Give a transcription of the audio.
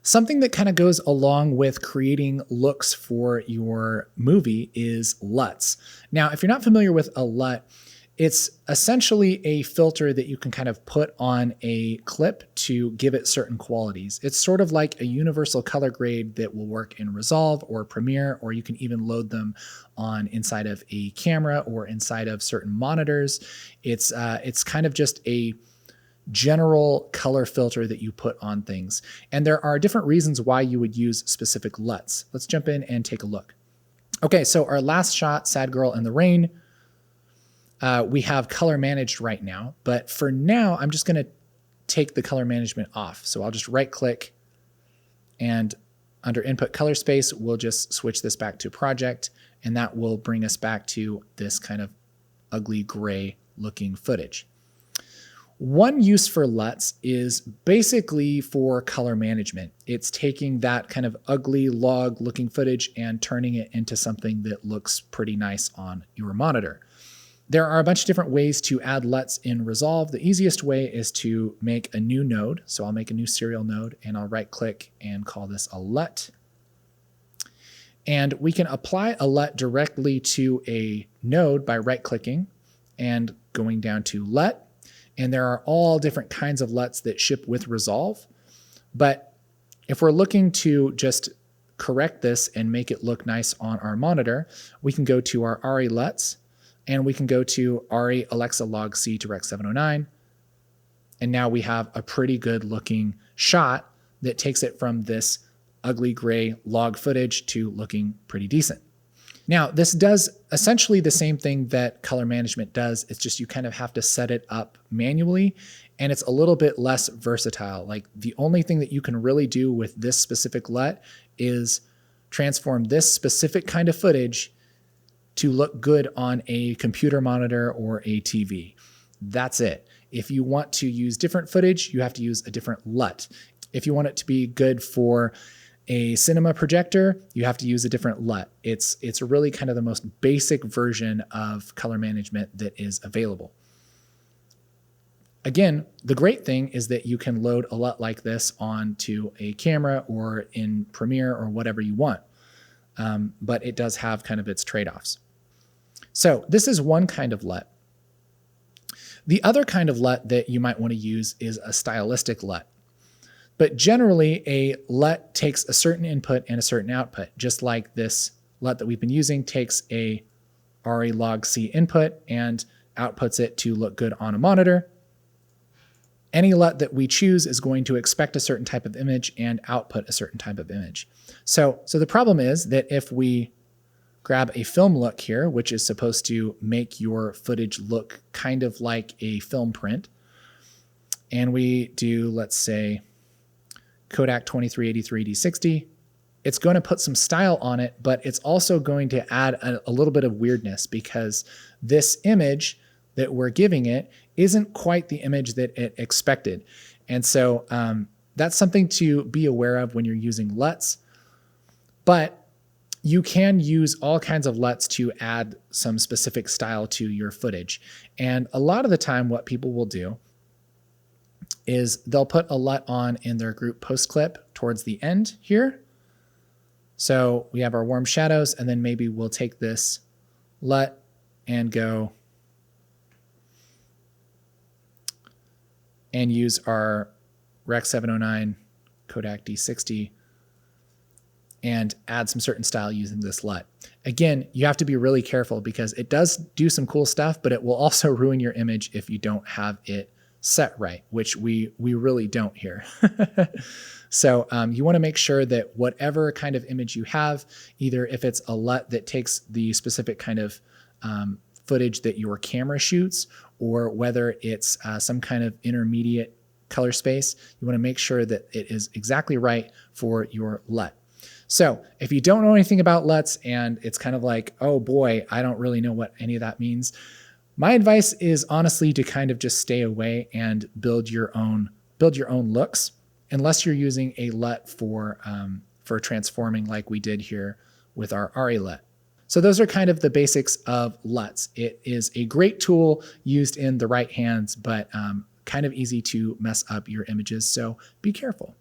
Something that kind of goes along with creating looks for your movie is LUTs. Now, if you're not familiar with a LUT, it's essentially a filter that you can kind of put on a clip to give it certain qualities. It's sort of like a universal color grade that will work in Resolve or Premiere, or you can even load them on inside of a camera or inside of certain monitors. It's kind of just a general color filter that you put on things. And there are different reasons why you would use specific LUTs. Let's jump in and take a look. Okay, so our last shot, Sad Girl in the Rain, we have color managed right now, but for now, I'm just gonna take the color management off. So I'll just right click and under input color space, we'll just switch this back to project, and that will bring us back to this kind of ugly gray looking footage. One use for LUTs is basically for color management. It's taking that kind of ugly log looking footage and turning it into something that looks pretty nice on your monitor. There are a bunch of different ways to add LUTs in Resolve. The easiest way is to make a new node. So I'll make a new serial node and I'll right click and call this a LUT. And we can apply a LUT directly to a node by right clicking and going down to LUT. And there are all different kinds of LUTs that ship with Resolve. But if we're looking to just correct this and make it look nice on our monitor, we can go to our RE LUTs. And we can go to RE Alexa log C to Rec 709. And now we have a pretty good looking shot that takes it from this ugly gray log footage to looking pretty decent. Now, this does essentially the same thing that color management does. It's just you kind of have to set it up manually, and it's a little bit less versatile. Like the only thing that you can really do with this specific LUT is transform this specific kind of footage to look good on a computer monitor or a TV. That's it. If you want to use different footage, you have to use a different LUT. If you want it to be good for a cinema projector, you have to use a different LUT. It's really kind of the most basic version of color management that is available. Again, the great thing is that you can load a LUT like this onto a camera or in Premiere or whatever you want. But it does have kind of its trade-offs. So this is one kind of LUT. The other kind of LUT that you might want to use is a stylistic LUT. But generally, a LUT takes a certain input and a certain output, just like this LUT that we've been using takes a RE log C input and outputs it to look good on a monitor. Any LUT that we choose is going to expect a certain type of image and output a certain type of image. So the problem is that if we grab a film look here, which is supposed to make your footage look kind of like a film print, and we do, let's say, Kodak 2383 D60, it's going to put some style on it, but it's also going to add a little bit of weirdness because this image that we're giving it isn't quite the image that it expected. And so that's something to be aware of when you're using LUTs. But you can use all kinds of LUTs to add some specific style to your footage. And a lot of the time what people will do is they'll put a LUT on in their group post clip towards the end here. So we have our warm shadows, and then maybe we'll take this LUT and go and use our Rec 709 Kodak D60 and add some certain style using this LUT. Again, you have to be really careful because it does do some cool stuff, but it will also ruin your image if you don't have it set right, which we really don't here. So you want to make sure that whatever kind of image you have, either if it's a LUT that takes the specific kind of footage that your camera shoots, or whether it's some kind of intermediate color space, you want to make sure that it is exactly right for your LUT. So if you don't know anything about LUTs and it's kind of like, oh boy, I don't really know what any of that means, my advice is honestly to kind of just stay away and build your own looks, unless you're using a LUT for transforming like we did here with our RE LUT. So those are kind of the basics of LUTs. It is a great tool used in the right hands, but kind of easy to mess up your images. So be careful.